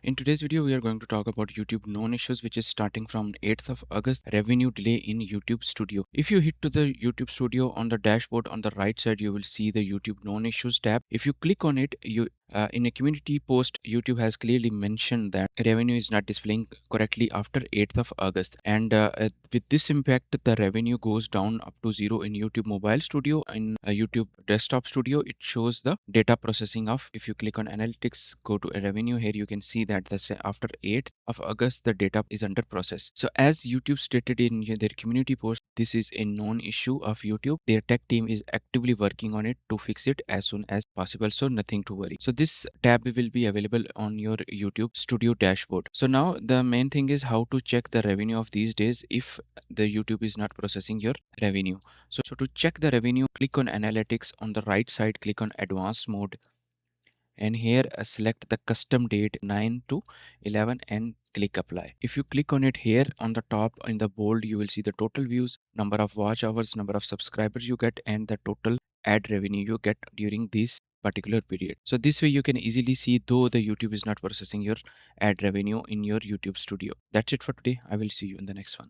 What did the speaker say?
In today's video, we are going to talk about YouTube known issues, which is starting from 8th of August, revenue delay in YouTube Studio. If you hit to the YouTube Studio on the dashboard on the right side, you will see the YouTube known issues tab. If you click on it, in a community post, YouTube has clearly mentioned that revenue is not displaying correctly after 8th of August. And with this impact, the revenue goes down up to zero in YouTube Mobile Studio. In YouTube Desktop Studio, it shows the data processing of. If you click on analytics, go to a revenue, here you can see that after 8th of August, the data is under process. So as YouTube stated in their community post, this is a known issue of YouTube. Their tech team is actively working on it to fix it as soon as possible. So nothing to worry. So this tab will be available on your YouTube Studio dashboard. So now the main thing is how to check the revenue of these days if the YouTube is not processing your revenue. So to check the revenue, click on analytics. On the right side, click on advanced mode, and here select the custom date 9 to 11 and click apply. If you click on it, here on the top in the bold, you will see the total views, number of watch hours, number of subscribers you get, and the total ad revenue you get during this particular period. So this way you can easily see though the YouTube is not processing your ad revenue in your YouTube Studio. That's it for today. I will see you in the next one.